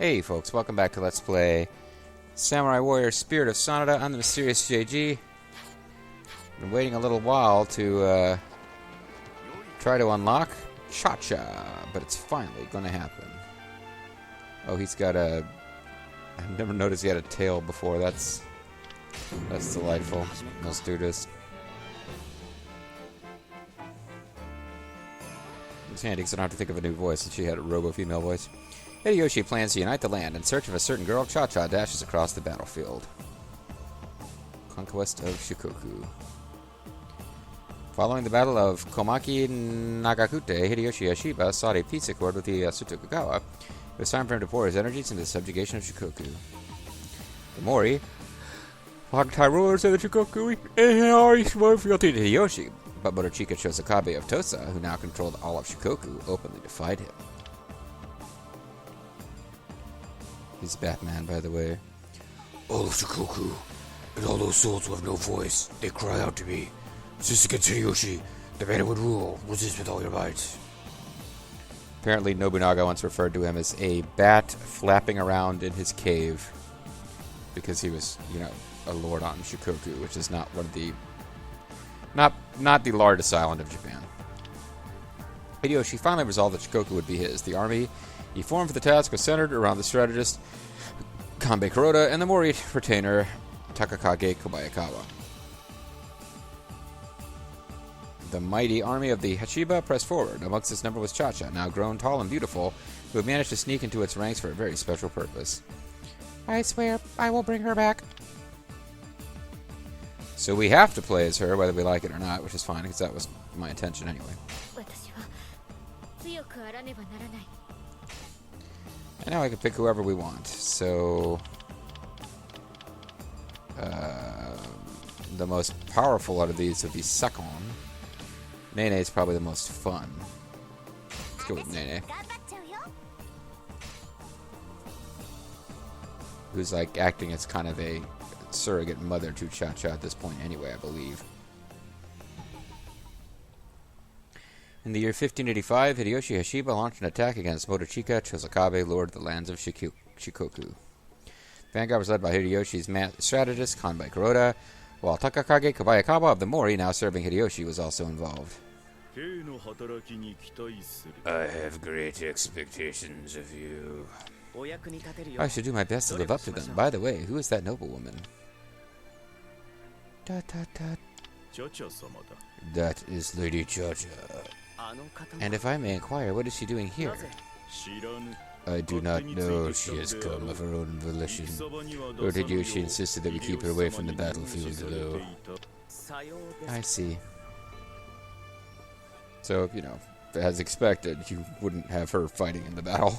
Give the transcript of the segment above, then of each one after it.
Hey folks, welcome back to Let's Play Samurai Warrior Spirit of Sanada. I'm the Mysterious JG. Been waiting a little while to try to unlock Cha-Cha, but it's finally going to happen. Oh, he's got a... I've never noticed he had a tail before. That's delightful. Let's do this. It's handy because I don't have to think of a new voice since she had a robo-female voice. Hideyoshi plans to unite the land. In search of a certain girl, Cha-Cha dashes across the battlefield. Conquest of Shikoku. Following the Battle of Komaki Nagakute, Hideyoshi Hashiba sought a peace accord with the Tsutokagawa. It was time for him to pour his energies into the subjugation of Shikoku. The Mori, Hogtie rulers of the Shikoku, fealty to Hideyoshi, but Motochika Chosakabe of Tosa, who now controlled all of Shikoku, openly defied him. He's Batman, by the way. All of Shikoku, and all those souls who have no voice, they cry out to me. Resist against Hideyoshi, the man who would rule. Resist with all your might. Apparently, Nobunaga once referred to him as a bat flapping around in his cave because he was, you know, a lord on Shikoku, which is not one of the... Not the largest island of Japan. Hideyoshi finally resolved that Shikoku would be his. The army he formed for the task was centered around the strategist Kanbei Kuroda and the Mori retainer Takakage Kobayakawa. The mighty army of the Hashiba pressed forward. Amongst this number was Cha-Cha, now grown tall and beautiful, who had managed to sneak into its ranks for a very special purpose. I swear, I will bring her back. So we have to play as her, whether we like it or not, which is fine, because that was my intention anyway. And now I can pick whoever we want. So, the most powerful out of these would be Sakon. Nene is probably the most fun. Let's go with Nene. Who's like acting as kind of a surrogate mother to Cha-Cha at this point anyway, I believe. In the year 1585, Hideyoshi Hashiba launched an attack against Motochika Chosakabe, lord of the lands of Shikoku. Vanguard was led by Hideyoshi's strategist, Kanbei Kuroda, while Takakage Kobayakawa of the Mori, now serving Hideyoshi, was also involved. I have great expectations of you. I should do my best to live up to them. By the way, who is that noblewoman? That is Lady Cha-Cha. And if I may inquire, what is she doing here? I do not know. She has come of her own volition. Lord Hideyoshi insisted that we keep her away from the battlefield, though. I see. So, you know, as expected, you wouldn't have her fighting in the battle. ...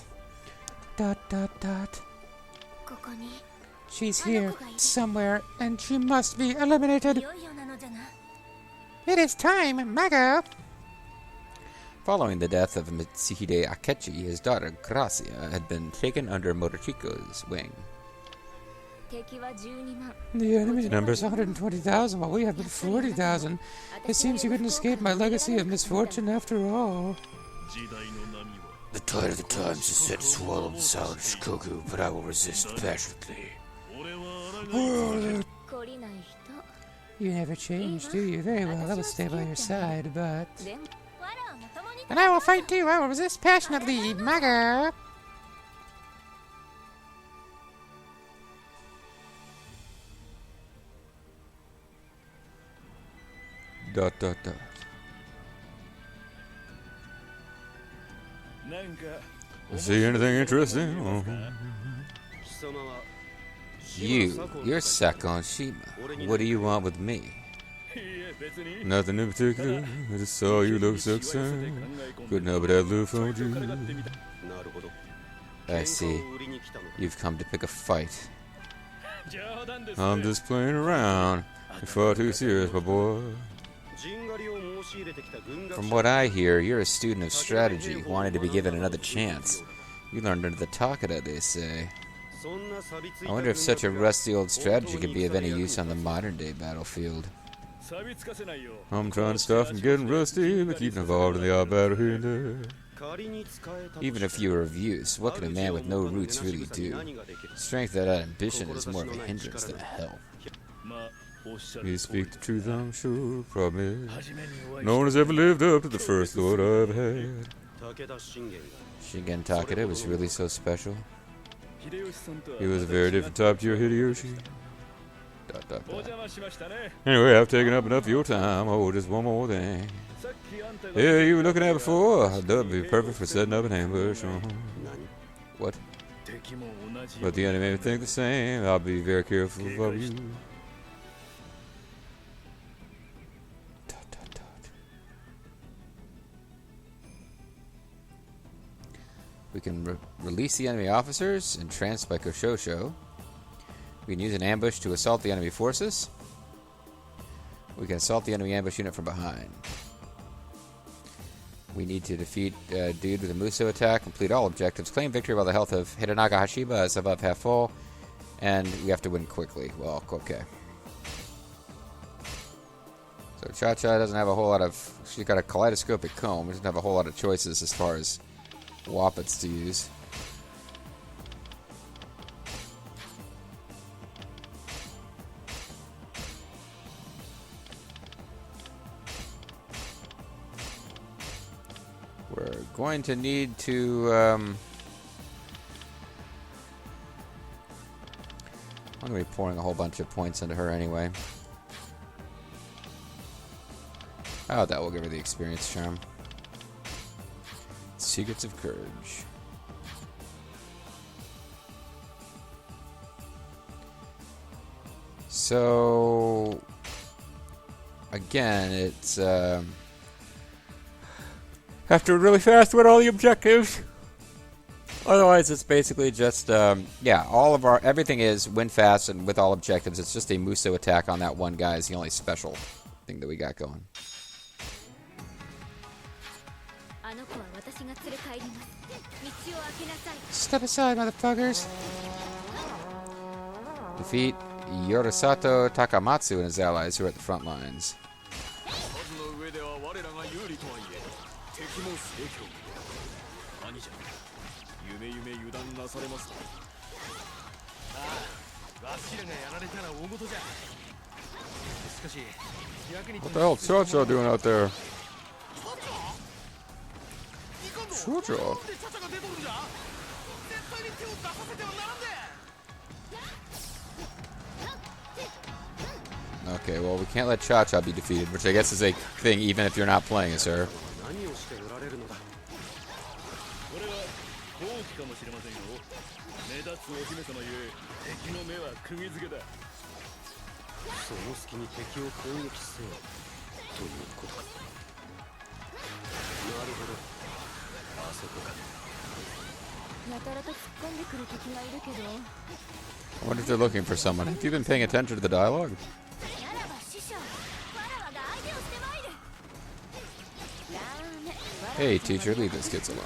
She's here, somewhere, and she must be eliminated. It is time, Mago! Following the death of Mitsuhide Akechi, his daughter Gracia had been taken under Motochiko's wing. The enemy's number is 120,000, while we have been 40,000. It seems you couldn't escape my legacy of misfortune after all. The tide of the times is set to swallow the sound of Shikoku, but I will resist passionately. You never change, do you? Very well, I will stay by your side, but... And I will fight too, I will resist passionately, Maga! Dot dot dot. See anything interesting? You're Sakon Shima. What do you want with me? Nothing in particular. I just saw you look so excited. Couldn't help but have a little fun with you. I see. You've come to pick a fight. I'm just playing around. You're far too serious, my boy. From what I hear, you're a student of strategy, wanting to be given another chance. You learned under the Takada, they say. I wonder if such a rusty old strategy could be of any use on the modern-day battlefield. I'm trying to stop from getting rusty, but keeping involved in the odd battle here and there. Even if you are of use, what can a man with no roots really do? Strength without ambition is more of a hindrance than a help. You speak the truth, I'm sure, promise. No one has ever lived up to the first thought I've had. Shingen Takeda was really so special. He was a very different type to your Hideyoshi. ... Anyway, I've taken up enough of your time. Oh, just one more thing. Yeah, you were looking at before. I'd love to be perfect for setting up an ambush. What? But the enemy may think the same. I'll be very careful of you. We can release the enemy officers, entranced by Koshosho. We can use an ambush to assault the enemy forces. We can assault the enemy ambush unit from behind. We need to defeat dude with a Muso attack, complete all objectives, claim victory while the health of Hidanaga Hashiba is above half full, and we have to win quickly. Well, okay. So Cha-Cha doesn't have a whole lot of... She's got a kaleidoscopic comb. She doesn't have a whole lot of choices as far as Wappets to use. We're going to need to I'm going to be pouring a whole bunch of points into her anyway. Oh, that will give her the experience charm. Secrets of Courage. So, again, it's have to really fast win all the objectives. Otherwise, it's basically just yeah, everything is win fast and with all objectives. It's just a Muso attack on that one guy is the only special thing that we got going. Step aside, motherfuckers. Defeat Yorisato Takamatsu and his allies who are at the front lines. What the hell is Cha-Cha doing out there? Cha-Cha? Okay, well, we can't let Cha-Cha be defeated, which I guess is a thing even if you're not playing as her. I wonder if they're looking for someone. Have you been paying attention to the dialogue? Hey, teacher, leave these kids alone.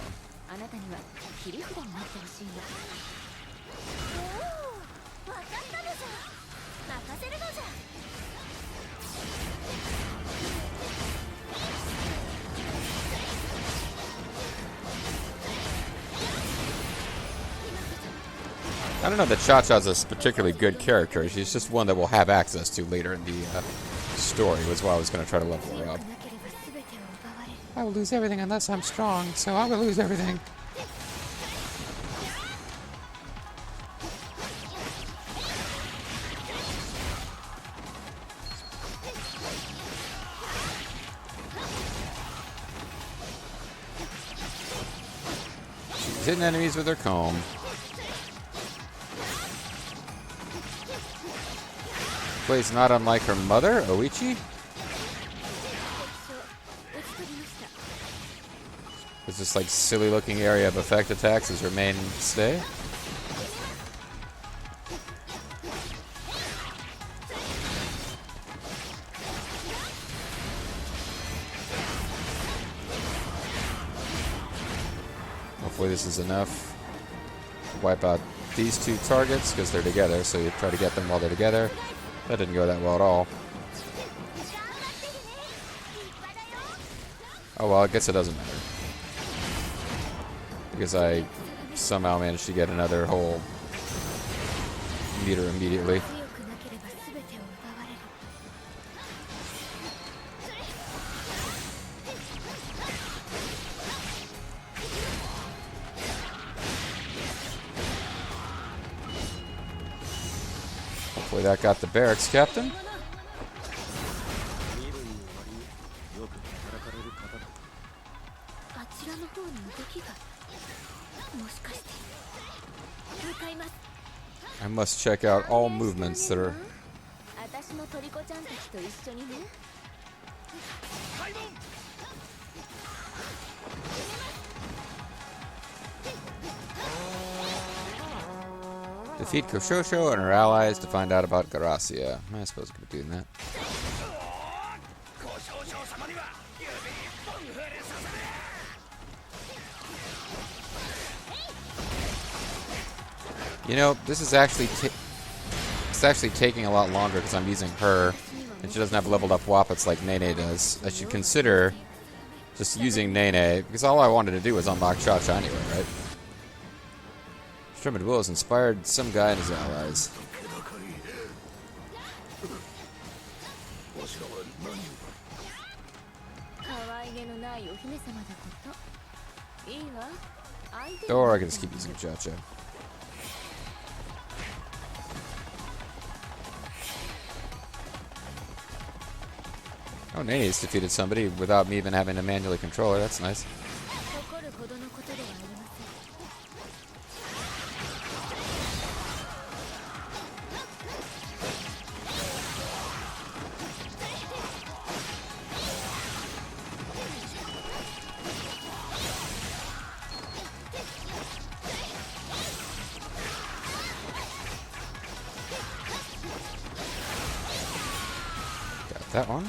I don't know that Cha-Cha's a particularly good character. She's just one that we'll have access to later in the story, was why I was going to try to level her up. I will lose everything unless I'm strong, so I will lose everything. She's hitting enemies with her comb. Plays not unlike her mother, Oichi. It's this like silly looking area of effect attacks as her mainstay. Hopefully this is enough to wipe out these two targets because they're together, so you try to get them while they're together. That didn't go that well at all. Oh well, I guess it doesn't matter. because I somehow managed to get another whole meter immediately. Hopefully that got the barracks, Captain. I must check out all movements that are... Defeat Koshosho and her allies to find out about Gracia. I suppose I could be doing that. You know, this is actually it's actually taking a lot longer because I'm using her, and she doesn't have leveled up Wappets like Nene does. I should consider just using Nene, because all I wanted to do was unlock Cha-Cha anyway, right? Determined Will has inspired some guy and his allies. Or I can just keep using Cha-Cha. Oh, Nene's defeated somebody without me even having to manually control her. That's nice. Got that one.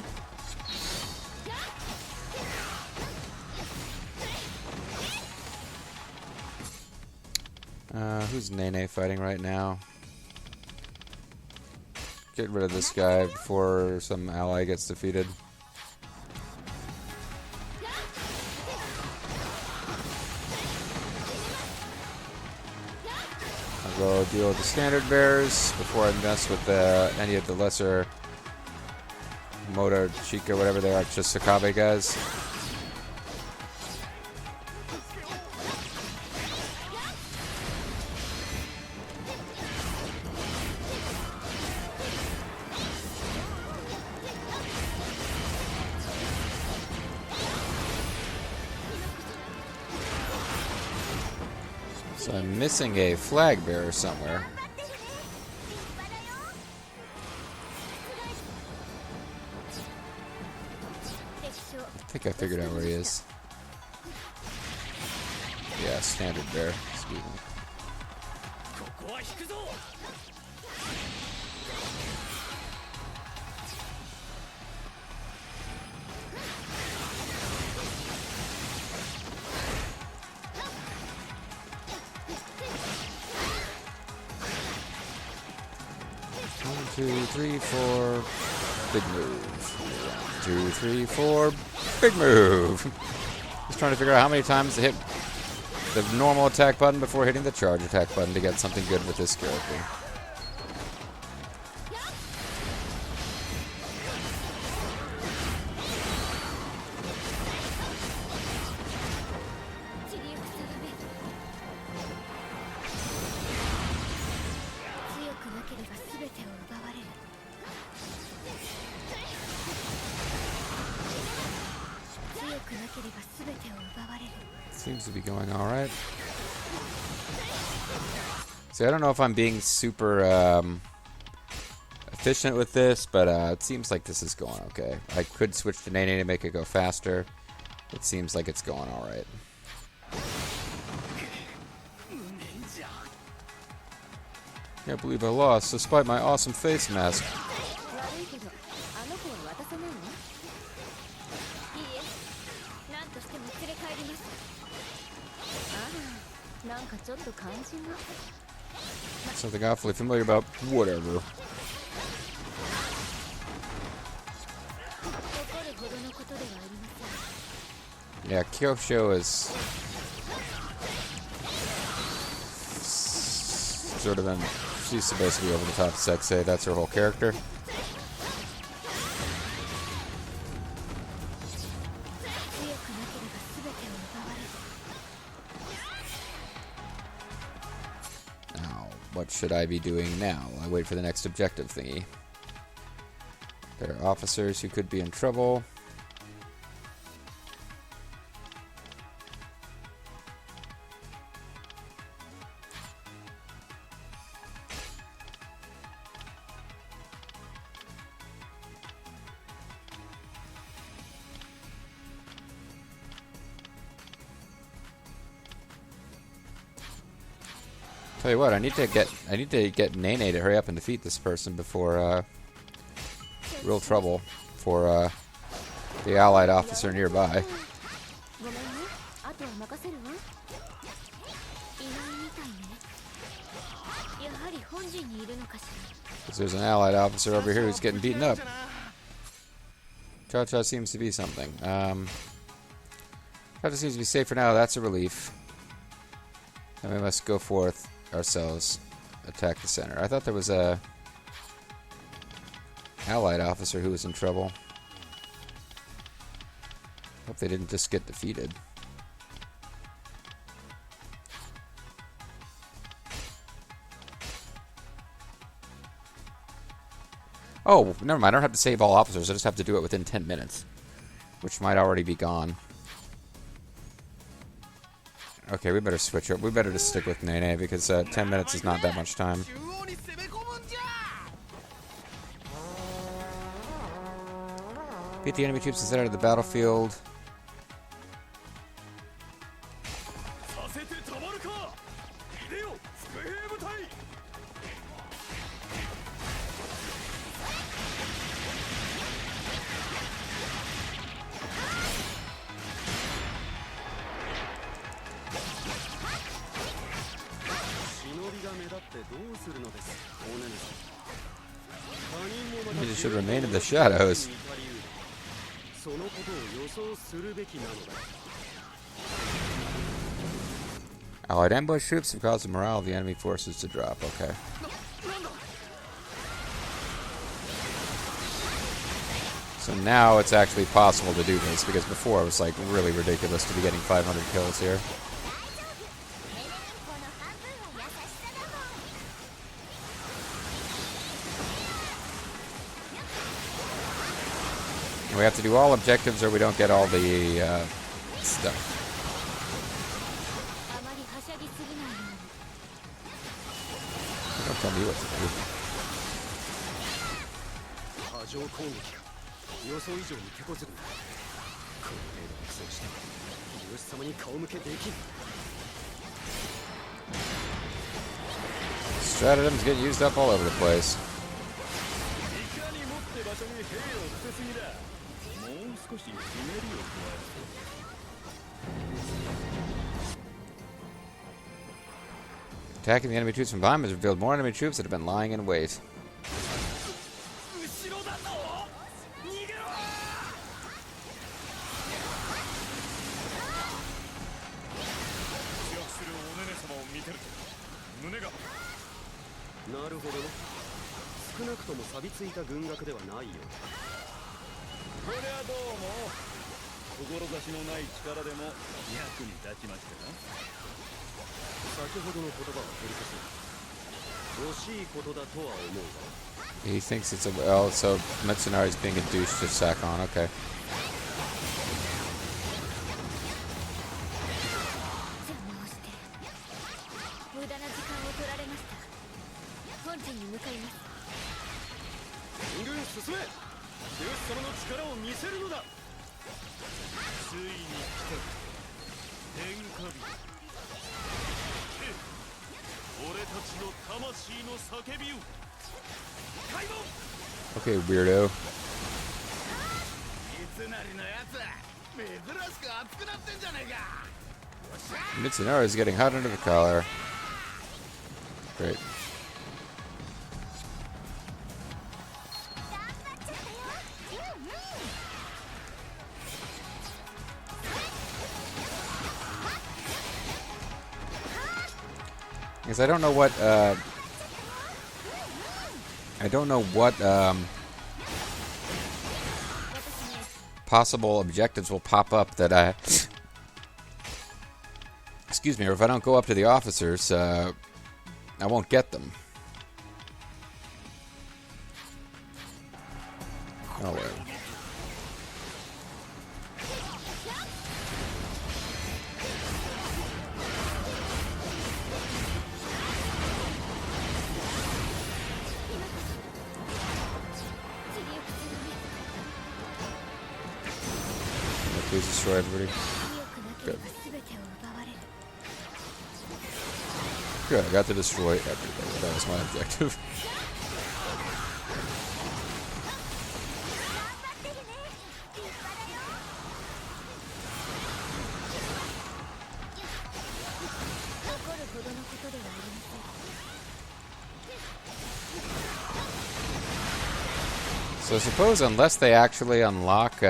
Who's Nene fighting right now? Get rid of this guy before some ally gets defeated. I'll go deal with the standard bears before I mess with any of the lesser Moto, Chica, whatever they are, just Sakabe guys. So I'm missing a flag bearer somewhere. I think I figured out where he is. Yeah, standard bear. Excuse me. One, two, three, four. Big move. 1, 2, 3, 4. Big move. Just trying to figure out how many times to hit the normal attack button before hitting the charge attack button to get something good with this character. Seems to be going alright. See, I don't know if I'm being super efficient with this, but it seems like this is going okay. I could switch to Nene to make it go faster. It seems like it's going alright. Can't believe I lost, despite my awesome face mask. Something awfully familiar about whatever. Yeah, Kyosho is sort of been... She's supposed to be over the top sexy. That's her whole character. Now, what should I be doing now? I wait for the next objective thingy. There are officers who could be in trouble. Tell you what, I need to get Nene to hurry up and defeat this person before real trouble for the allied officer nearby. Because there's an allied officer over here who's getting beaten up. Cha-Cha seems to be something. Cha-Cha seems to be safe for now. That's a relief. And we must go forth ourselves, attack the center. I thought there was a allied officer who was in trouble. Hope they didn't just get defeated. Oh, never mind. I don't have to save all officers. I just have to do it within 10 minutes, which might already be gone. Okay, we better switch up. We better just stick with Nene because 10 minutes is not that much time. Beat the enemy troops instead of the battlefield. You should remain in the shadows. Allied ambush troops have caused the morale of the enemy forces to drop. Okay. So now it's actually possible to do this, because before it was like really ridiculous to be getting 500 kills here. We have to do all objectives or we don't get all the stuff. Don't tell me what to do. Stratagems get used up all over the place. Attacking the enemy troops from behind has revealed more enemy troops that have been lying in wait. He thinks it's a... Oh, so Mitsunari's being a douche to sack on. Okay. Okay, weirdo. Mitsunari is getting hot under the collar. Great. Because I don't know what possible objectives will pop up that I excuse me, or if I don't go up to the officers, I won't get them. Oh well. Please destroy everybody. Good. Good, I got to destroy everybody. That was my objective. So I suppose unless they actually unlock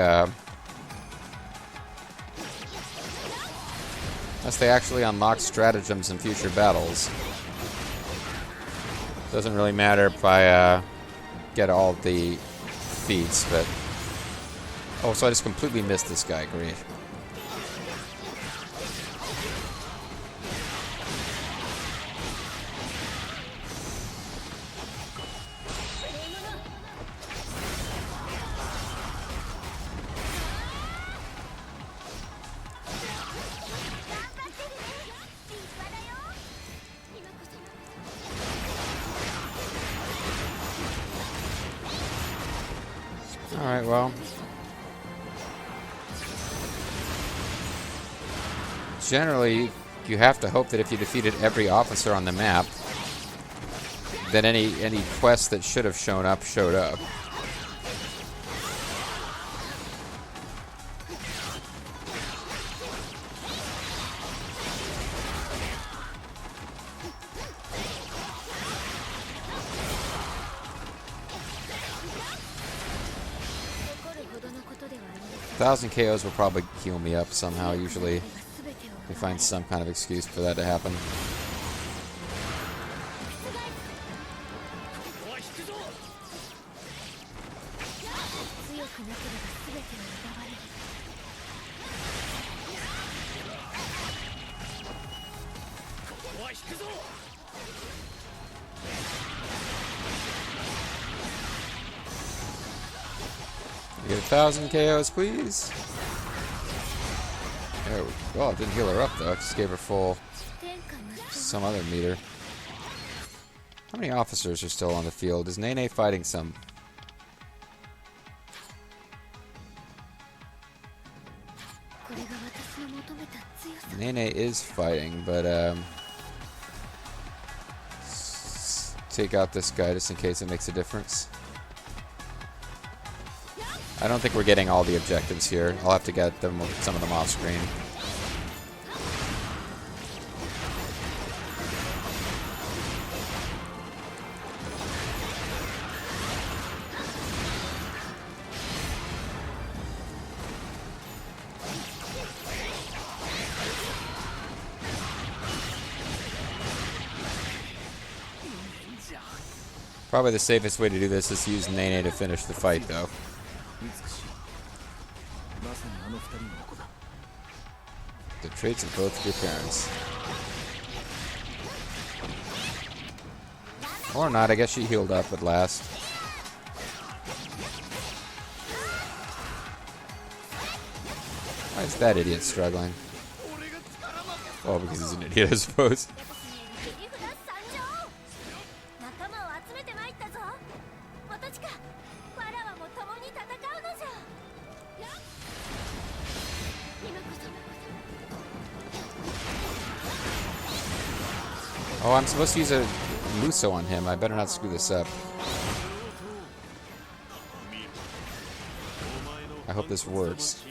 stratagems in future battles, doesn't really matter if I get all the feats, but... Oh, so I just completely missed this guy. Great. Alright, well. Generally, you have to hope that if you defeated every officer on the map, that any quest that should have shown up, showed up. Thousand KOs will probably heal me up somehow. Usually they find some kind of excuse for that to happen. Get 1,000 KOs, please. There we go. Oh, it didn't heal her up though. It just gave her full some other meter. How many officers are still on the field? Is Nene fighting some? Nene is fighting, but take out this guy just in case it makes a difference. I don't think we're getting all the objectives here. I'll have to get them, some of them off screen. Probably the safest way to do this is to use Nene to finish the fight, though. The traits of both your parents. Or not, I guess she healed up at last. Why is that idiot struggling? Oh, because he's an idiot, I suppose. Oh, I'm supposed to use a Muso on him. I better not screw this up. I hope this works.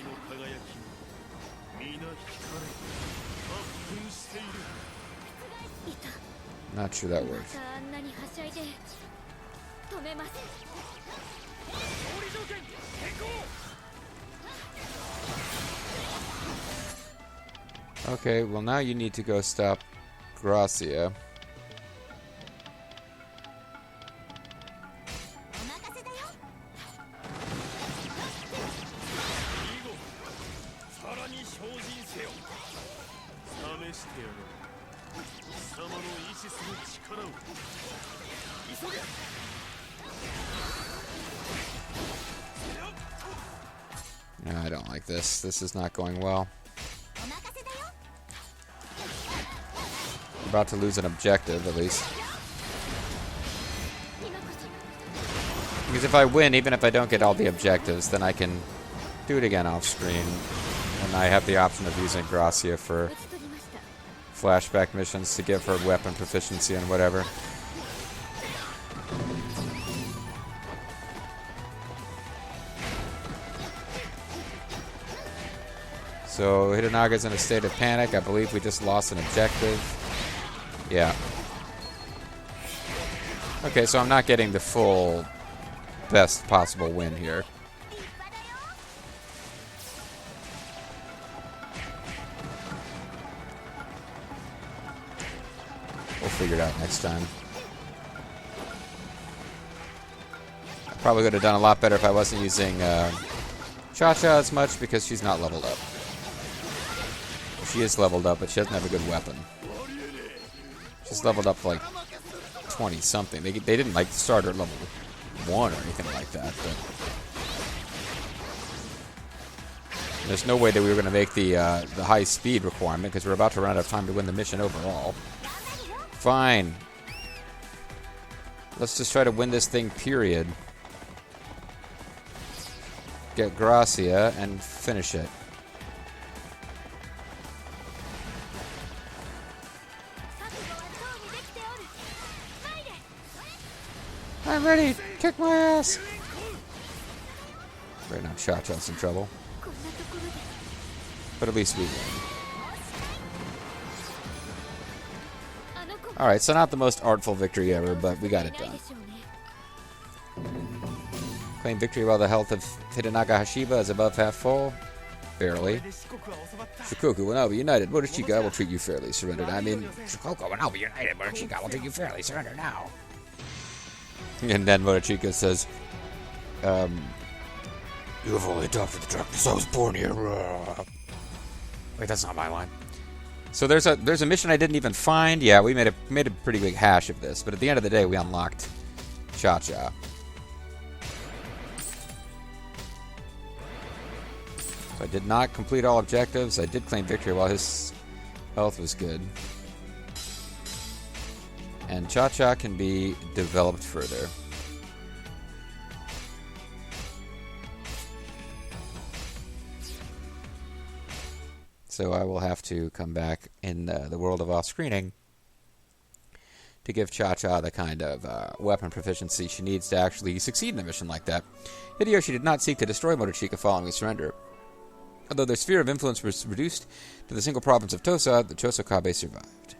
Not sure that worked. Okay, well now you need to go stop Gracia. No, I don't like this. This is not going well. I'm about to lose an objective, at least. Because if I win, even if I don't get all the objectives, then I can do it again off screen. And I have the option of using Gracia for flashback missions to give her weapon proficiency and whatever. So Hidenaga's in a state of panic. I believe we just lost an objective. Yeah. Okay, so I'm not getting the full best possible win here. We'll figure it out next time. I probably could have done a lot better if I wasn't using Cha-Cha as much because she's not leveled up. She is leveled up, but she doesn't have a good weapon. She's leveled up like 20-something. They didn't like start her level 1 or anything like that, but there's no way that we were going to make the high speed requirement because we're about to run out of time to win the mission overall. Fine. Let's just try to win this thing, period. Get Gracia and finish it. I'm ready. Kick my ass. Right now, Cha-Cha's in trouble. But at least we win. Alright, so not the most artful victory ever, but we got it done. Claim victory while the health of Hidenaga Hashiba is above half full. Barely. Shikoku will now be united. Motochika will treat you fairly. Surrender now. I mean, Shikoku will now be united. Motochika will treat you fairly. Surrender now. And then Motochika says, You have only adopted the darkness. I was born here. Wait, that's not my line. so there's a mission I didn't even find. Yeah, we made a pretty big hash of this, but at the end of the day, we unlocked Cha-Cha. So I did not complete all objectives. I did claim victory while his health was good. And Cha-Cha can be developed further. So I will have to come back in the world of off-screening to give Cha-Cha the kind of weapon proficiency she needs to actually succeed in a mission like that. Hideyoshi did not seek to destroy Motochika following his surrender. Although their sphere of influence was reduced to the single province of Tosa, the Chosokabe survived.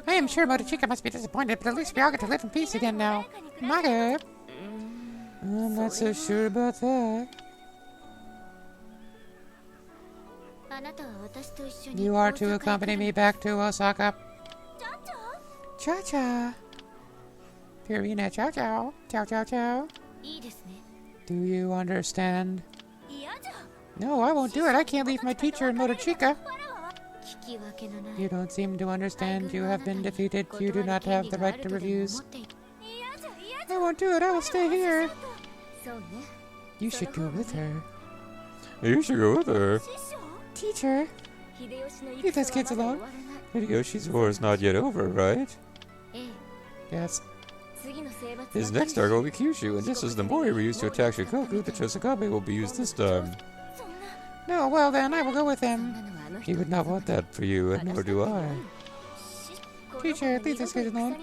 I am sure Motochika must be disappointed, but at least we all get to live in peace again now. Mother? I'm not so sure about that. You are to accompany me back to Osaka. Cha-Cha. Purina, chow-chow. Chow-chow-chow. Do you understand? No, I won't do it. I can't leave my teacher in Motochika. You don't seem to understand. You have been defeated. You do not have the right to refuse. I won't do it. I will stay here. You should go with her. You should go with her. Teacher, leave those kids alone. Hideyoshi's war is not yet over, right? Yes. His next target will be Kyushu, and just as the Mori were used to attack Shikoku, the Chosokabe will be used this time. No, well then, I will go with him. He would not want that for you, and nor do I. Teacher, leave this kid alone.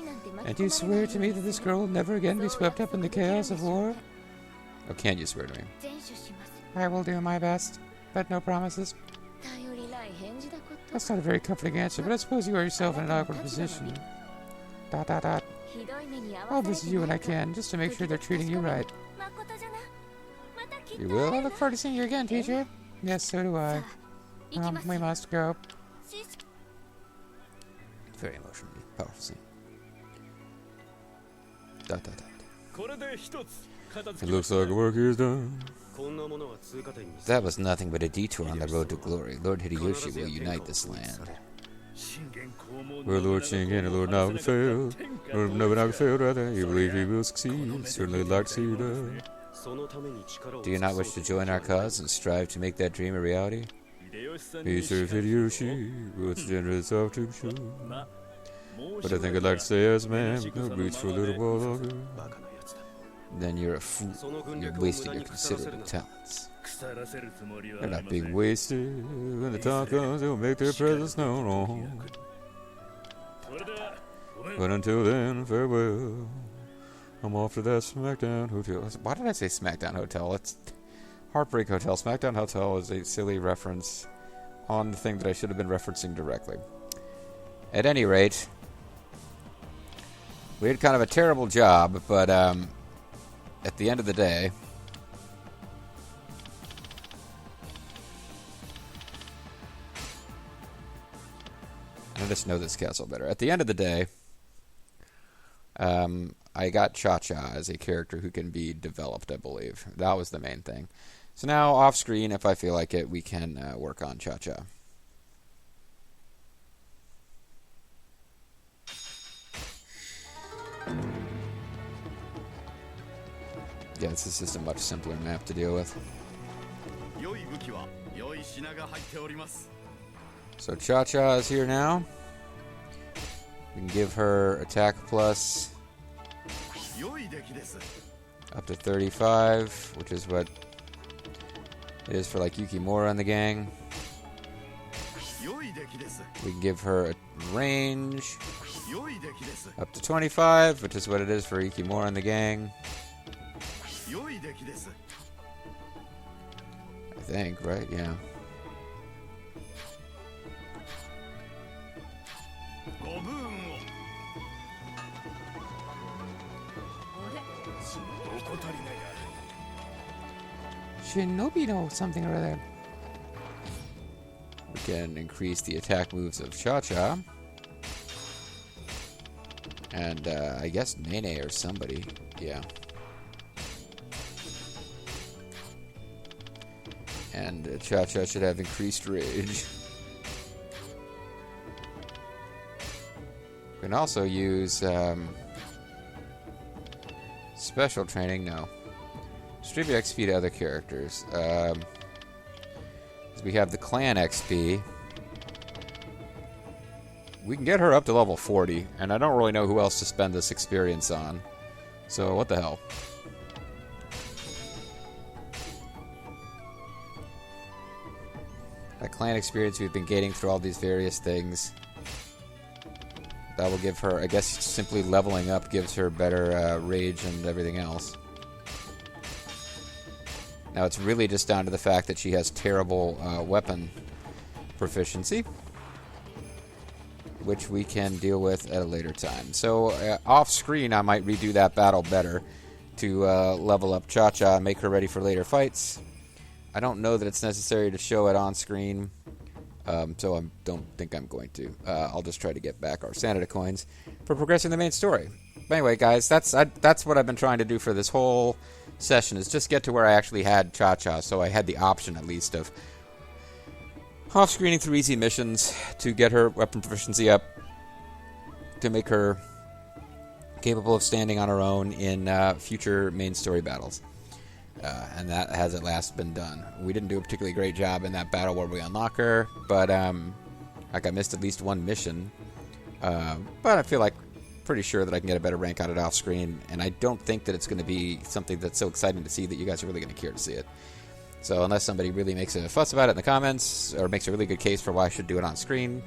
And you swear to me that this girl will never again be swept up in the chaos of war? Oh, can you swear to me? I will do my best, but no promises. That's not a very comforting answer, but I suppose you are yourself in an awkward position. ... I'll visit you when I can, just to make sure they're treating you right. You will? I look forward to seeing you again, teacher. Yes, so do I. We must go. Very emotional, powerful scene. ... It looks like work is done. That was nothing but a detour on the road to glory. Lord Hideyoshi will unite this land. Where Lord Shingen and Lord Naga failed, Lord Nobunaga failed rather, you believe he will succeed, certainly like to see that. Do you not wish to join our cause and strive to make that dream a reality? He served Hideyoshi, with generous of to show. But I think I'd like to stay as a man, with no boots for a little while longer. Then you're a fool. You're wasting your considerable talents. They're not being wasted. When the time comes, they'll make their presence known. But until then, farewell. I'm off to that SmackDown Hotel. Why did I say SmackDown Hotel? It's Heartbreak Hotel. SmackDown Hotel is a silly reference on the thing that I should have been referencing directly. At any rate, we had kind of a terrible job, but at the end of the day, I just know this castle better. At the end of the day, I got Cha-Cha as a character who can be developed, I believe. That was the main thing. So now, off-screen, if I feel like it, we can work on Cha-Cha. Yeah, this is just a much simpler map to deal with. So Cha-Cha is here now. We can give her attack plus up to 35, which is what it is for like Yukimura and the gang. We can give her a range up to 25, which is what it is for Yukimura and the gang. I think, right? Yeah. Shinobi knows something or other. We can increase the attack moves of Cha-Cha. And I guess Nene or somebody. Yeah. And Cha-Cha should have increased rage. We can also use special training. No. Distribute XP to other characters. We have the clan XP. We can get her up to level 40, and I don't really know who else to spend this experience on. So, what the hell? That clan experience we've been gaining through all these various things. That will give her, I guess, simply leveling up gives her better rage and everything else. Now it's really just down to the fact that she has terrible weapon proficiency, which we can deal with at a later time. So off-screen, I might redo that battle better to level up Cha-Cha and make her ready for later fights. I don't know that it's necessary to show it on screen, so I don't think I'm going to. I'll just try to get back our Sanada coins for progressing the main story. But anyway, guys, that's what I've been trying to do for this whole session, is just get to where I actually had Cha-Cha, so I had the option at least of off-screening through easy missions to get her weapon proficiency up, to make her capable of standing on her own in future main story battles. And that has at last been done. We didn't do a particularly great job in that battle where we unlock her, but like I missed at least one mission. But I feel like pretty sure that I can get a better rank on it off screen, and I don't think that it's going to be something that's so exciting to see that you guys are really going to care to see it. So unless somebody really makes a fuss about it in the comments, or makes a really good case for why I should do it on screen,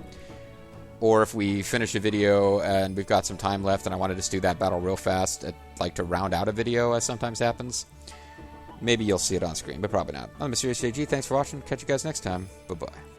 or if we finish a video and we've got some time left and I want to just do that battle real fast, like to round out a video, as sometimes happens, maybe you'll see it on screen, but probably not. I'm Mysterious JG. Thanks for watching. Catch you guys next time. Bye-bye.